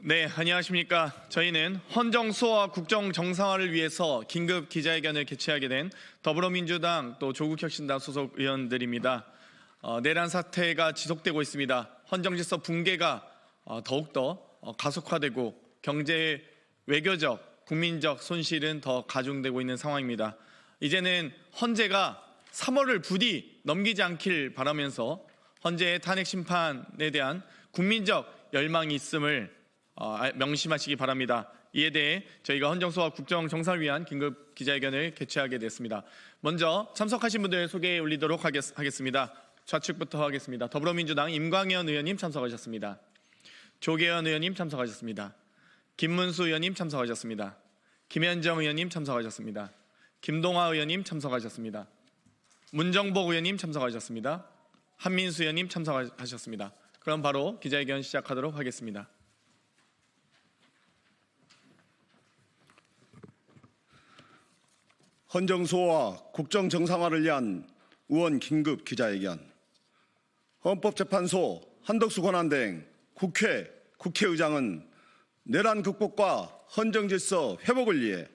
네, 안녕하십니까. 저희는 헌정수호와 국정 정상화를 위해서 긴급 기자회견을 개최하게 된 더불어민주당 또 조국혁신당 소속 의원들입니다. 내란 사태가 지속되고 있습니다. 헌정질서 붕괴가 더욱더 가속화되고 경제, 외교적, 국민적 손실은 더 가중되고 있는 상황입니다. 이제는 헌재가 3월을 부디 넘기지 않길 바라면서 헌재의 탄핵 심판에 대한 국민적 열망이 있음을 명심하시기 바랍니다. 이에 대해 저희가 헌정수호와 국정 정상을 위한 긴급 기자회견을 개최하게 됐습니다. 먼저 참석하신 분들 소개해 올리도록 하겠습니다. 좌측부터 하겠습니다. 더불어민주당 임광현 의원님 참석하셨습니다. 조계현 의원님 참석하셨습니다. 김문수 의원님 참석하셨습니다. 김현정 의원님 참석하셨습니다. 김동화 의원님 참석하셨습니다. 문정복 의원님 참석하셨습니다. 한민수 의원님 참석하셨습니다. 그럼 바로 기자회견 시작하도록 하겠습니다. 헌정수호와 국정 정상화를 위한 의원 긴급 기자회견. 헌법재판소 한덕수 권한대행 국회의장은 내란 극복과 헌정질서 회복을 위해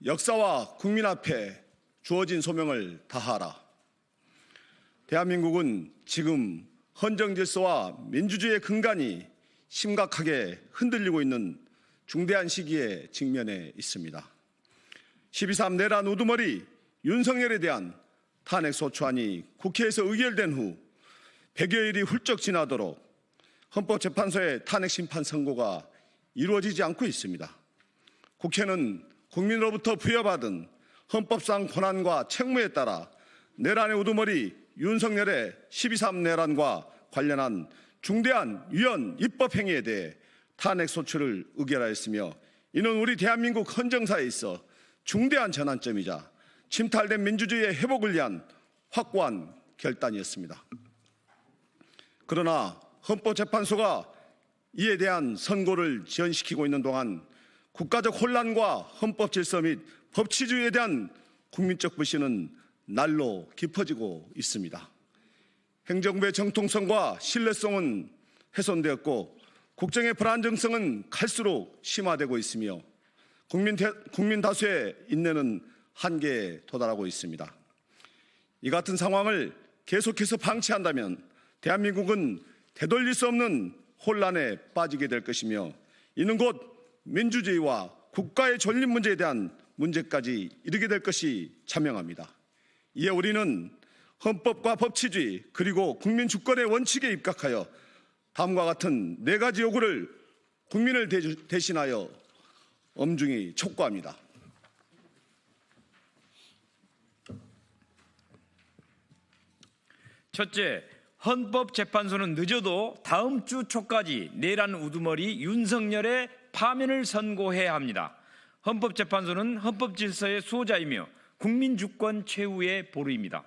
역사와 국민 앞에 주어진 소명을 다하라. 대한민국은 지금 헌정질서와 민주주의의 근간이 심각하게 흔들리고 있는 중대한 시기에 직면해 있습니다. 12.3 내란 우두머리 윤석열에 대한 탄핵소추안이 국회에서 의결된 후 100여일이 훌쩍 지나도록 헌법재판소의 탄핵심판 선고가 이루어지지 않고 있습니다. 국회는 국민으로부터 부여받은 헌법상 권한과 책무에 따라 내란의 우두머리 윤석열의 12.3 내란과 관련한 중대한 위헌 입법행위에 대해 탄핵소추를 의결하였으며, 이는 우리 대한민국 헌정사에 있어 중대한 전환점이자 침탈된 민주주의의 회복을 위한 확고한 결단이었습니다. 그러나 헌법재판소가 이에 대한 선고를 지연시키고 있는 동안 국가적 혼란과 헌법질서 및 법치주의에 대한 국민적 불신은 날로 깊어지고 있습니다. 행정부의 정통성과 신뢰성은 훼손되었고 국정의 불안정성은 갈수록 심화되고 있으며 국민 다수의 인내는 한계에 도달하고 있습니다. 이 같은 상황을 계속해서 방치한다면 대한민국은 되돌릴 수 없는 혼란에 빠지게 될 것이며, 이는 곧 민주주의와 국가의 존립 문제에 대한 문제까지 이르게 될 것이 자명합니다. 이에 우리는 헌법과 법치주의 그리고 국민 주권의 원칙에 입각하여 다음과 같은 4가지 요구를 국민을 대신하여 엄중히 촉구합니다. 첫째, 헌법재판소는 늦어도 다음 주 초까지 내란 우두머리 윤석열의 파면을 선고해야 합니다. 헌법재판소는 헌법질서의 수호자이며 국민주권 최후의 보루입니다.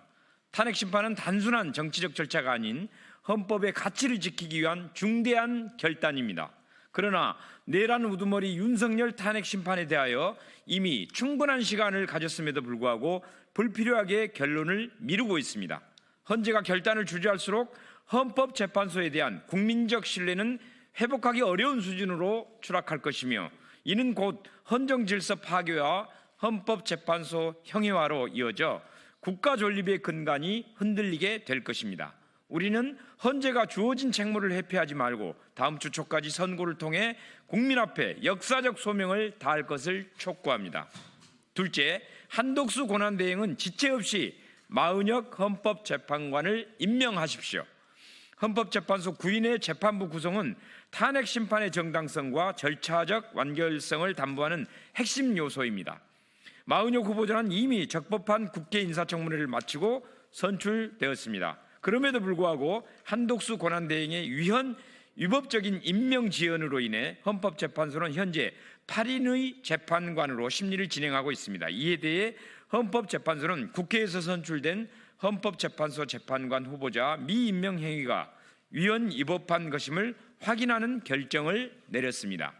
탄핵심판은 단순한 정치적 절차가 아닌 헌법의 가치를 지키기 위한 중대한 결단입니다. 그러나 내란 우두머리 윤석열 탄핵 심판에 대하여 이미 충분한 시간을 가졌음에도 불구하고 불필요하게 결론을 미루고 있습니다. 헌재가 결단을 주저할수록 헌법재판소에 대한 국민적 신뢰는 회복하기 어려운 수준으로 추락할 것이며, 이는 곧 헌정질서 파괴와 헌법재판소 형해화로 이어져 국가 존립의 근간이 흔들리게 될 것입니다. 우리는 헌재가 주어진 책무를 회피하지 말고 다음 주 초까지 선고를 통해 국민 앞에 역사적 소명을 다할 것을 촉구합니다. 둘째, 한덕수 권한대행은 지체 없이 마은혁 헌법재판관을 임명하십시오. 헌법재판소 9인의 재판부 구성은 탄핵 심판의 정당성과 절차적 완결성을 담보하는 핵심 요소입니다. 마은혁 후보자는 이미 적법한 국회 인사청문회를 마치고 선출되었습니다. 그럼에도 불구하고 한덕수 권한대행의 위법적인 임명 지연으로 인해 헌법재판소는 현재 8인의 재판관으로 심리를 진행하고 있습니다. 이에 대해 헌법재판소는 국회에서 선출된 헌법재판소 재판관 후보자 미임명 행위가 위헌 위법한 것임을 확인하는 결정을 내렸습니다.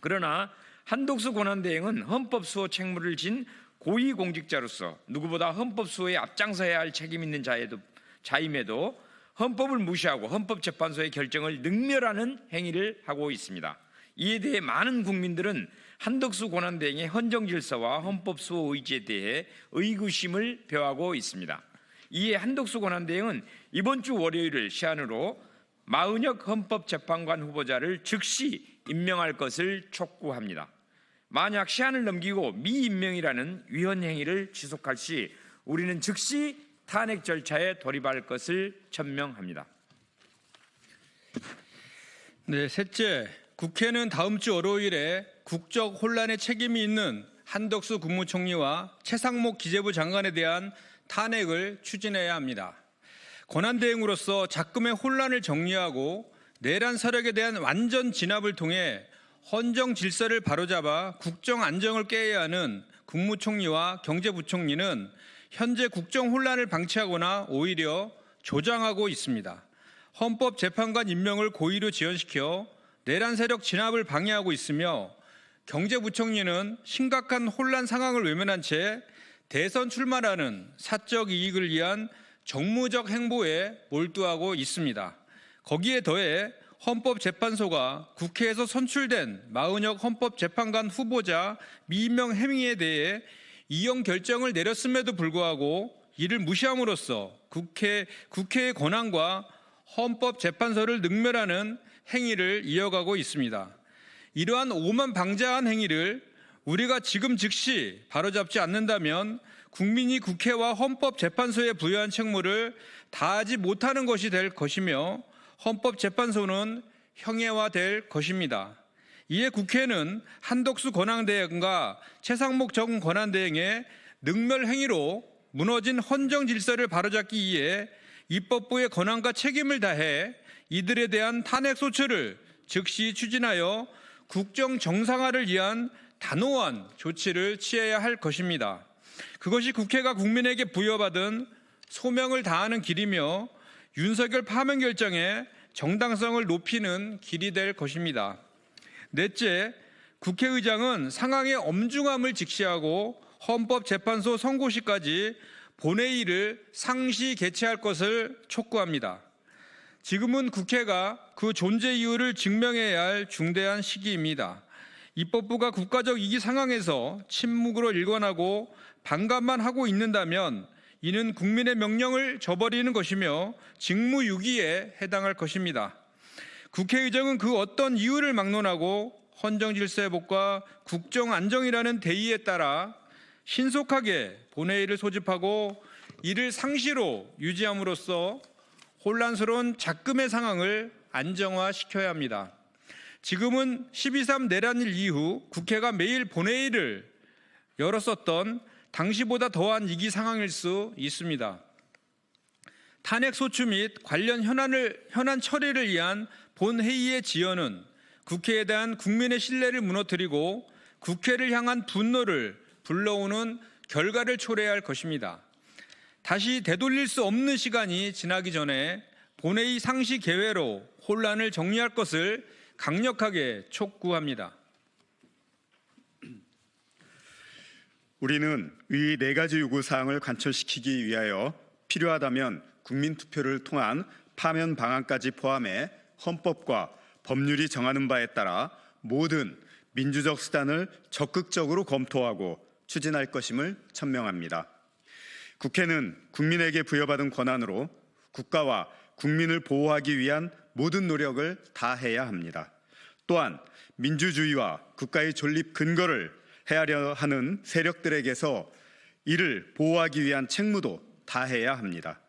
그러나 한덕수 권한대행은 헌법수호 책무를 진 고위공직자로서 누구보다 헌법수호에 앞장서야 할 책임 있는 자임에도 헌법을 무시하고 헌법재판소의 결정을 능멸하는 행위를 하고 있습니다. 이에 대해 많은 국민들은 한덕수 권한대행의 헌정질서와 헌법 수호 의지에 대해 의구심을 표하고 있습니다. 이에 한덕수 권한대행은 이번 주 월요일을 시한으로 마은혁 헌법재판관 후보자를 즉시 임명할 것을 촉구합니다. 만약 시한을 넘기고 미임명이라는 위헌 행위를 지속할 시 우리는 즉시 탄핵 절차에 돌입할 것을 천명합니다. 네, 셋째, 국회는 다음 주 월요일에 국적 혼란에 책임이 있는 한덕수 국무총리와 최상목 기재부 장관에 대한 탄핵을 추진해야 합니다. 권한대행으로서 작금의 혼란을 정리하고 내란 세력에 대한 완전 진압을 통해 헌정 질서를 바로잡아 국정 안정을 깨야 하는 국무총리와 경제부총리는 현재 국정 혼란을 방치하거나 오히려 조장하고 있습니다. 헌법재판관 임명을 고의로 지연시켜 내란 세력 진압을 방해하고 있으며 경제부총리는 심각한 혼란 상황을 외면한 채 대선 출마라는 사적 이익을 위한 정무적 행보에 몰두하고 있습니다. 거기에 더해 헌법재판소가 국회에서 선출된 마은혁 헌법재판관 후보자 미임명 행위에 대해 이용 결정을 내렸음에도 불구하고 이를 무시함으로써 국회의 권한과 헌법재판소를 능멸하는 행위를 이어가고 있습니다. 이러한 오만방자한 행위를 우리가 지금 즉시 바로잡지 않는다면 국민이 국회와 헌법재판소에 부여한 책무를 다하지 못하는 것이 될 것이며 헌법재판소는 형해화될 것입니다. 이에 국회는 한덕수 권한대행과 최상목 전 권한대행의 능멸 행위로 무너진 헌정 질서를 바로잡기 위해 입법부의 권한과 책임을 다해 이들에 대한 탄핵 소추를 즉시 추진하여 국정 정상화를 위한 단호한 조치를 취해야 할 것입니다. 그것이 국회가 국민에게 부여받은 소명을 다하는 길이며 윤석열 파면 결정의 정당성을 높이는 길이 될 것입니다. 넷째, 국회의장은 상황의 엄중함을 직시하고 헌법재판소 선고 시까지 본회의를 상시 개최할 것을 촉구합니다. 지금은 국회가 그 존재 이유를 증명해야 할 중대한 시기입니다. 입법부가 국가적 위기 상황에서 침묵으로 일관하고 반감만 하고 있는다면 이는 국민의 명령을 저버리는 것이며 직무유기에 해당할 것입니다. 국회의장은 그 어떤 이유를 막론하고 헌정질서 회복과 국정안정이라는 대의에 따라 신속하게 본회의를 소집하고 이를 상시로 유지함으로써 혼란스러운 작금의 상황을 안정화시켜야 합니다. 지금은 12.3 내란일 이후 국회가 매일 본회의를 열었었던 당시보다 더한 위기 상황일 수 있습니다. 탄핵 소추 및 관련 현안 처리를 위한 본회의의 지연은 국회에 대한 국민의 신뢰를 무너뜨리고 국회를 향한 분노를 불러오는 결과를 초래할 것입니다. 다시 되돌릴 수 없는 시간이 지나기 전에 본회의 상시 개회로 혼란을 정리할 것을 강력하게 촉구합니다. 우리는 이 네 가지 요구사항을 관철시키기 위하여 필요하다면 국민투표를 통한 파면 방안까지 포함해 헌법과 법률이 정하는 바에 따라 모든 민주적 수단을 적극적으로 검토하고 추진할 것임을 천명합니다. 국회는 국민에게 부여받은 권한으로 국가와 국민을 보호하기 위한 모든 노력을 다해야 합니다. 또한 민주주의와 국가의 존립 근거를 해하려 하는 세력들에게서 이를 보호하기 위한 책무도 다해야 합니다.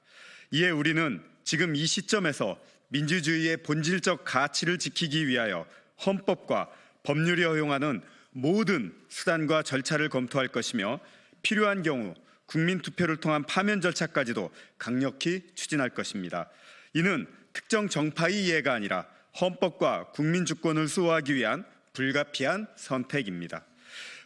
이에 우리는 지금 이 시점에서 민주주의의 본질적 가치를 지키기 위하여 헌법과 법률이 허용하는 모든 수단과 절차를 검토할 것이며 필요한 경우 국민투표를 통한 파면 절차까지도 강력히 추진할 것입니다. 이는 특정 정파의 이해가 아니라 헌법과 국민주권을 수호하기 위한 불가피한 선택입니다.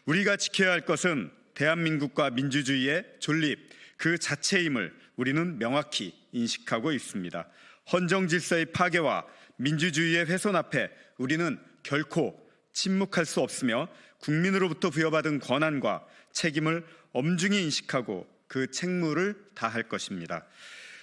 우리가 지켜야 할 것은 대한민국과 민주주의의 존립 그 자체임을 우리는 명확히 인식하고 있습니다. 헌정질서의 파괴와 민주주의의 훼손 앞에 우리는 결코 침묵할 수 없으며 국민으로부터 부여받은 권한과 책임을 엄중히 인식하고 그 책무를 다할 것입니다.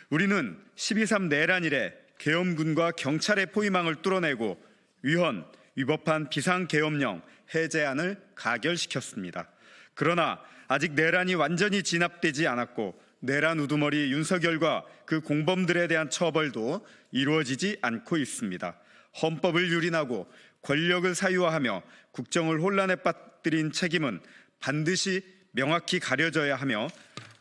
우리는 12.3 내란 이래 계엄군과 경찰의 포위망을 뚫어내고 위헌, 위법한 비상계엄령 해제안을 가결시켰습니다. 그러나 아직 내란이 완전히 진압되지 않았고 내란 우두머리 윤석열과 그 공범들에 대한 처벌도 이루어지지 않고 있습니다. 헌법을 유린하고 권력을 사유화하며 국정을 혼란에 빠뜨린 책임은 반드시 명확히 가려져야 하며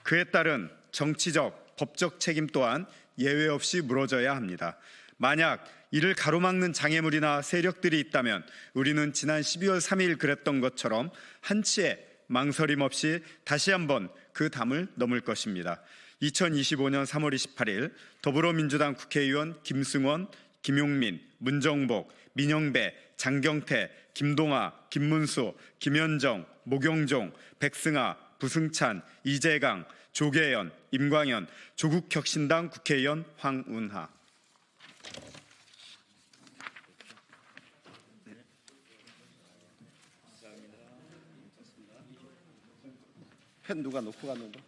그에 따른 정치적, 법적 책임 또한 예외 없이 물어져야 합니다. 만약 이를 가로막는 장애물이나 세력들이 있다면 우리는 지난 12월 3일 그랬던 것처럼 한치의 망설임 없이 다시 한번 그 담을 넘을 것입니다. 2025년 3월 28일 더불어민주당 국회의원 김승원, 김용민, 문정복, 민영배, 장경태, 김동아, 김문수, 김현정, 모경종, 백승아, 부승찬, 이재강, 조계연, 임광현, 조국혁신당 국회의원 황운하. 펜 누가 놓고 갔는데?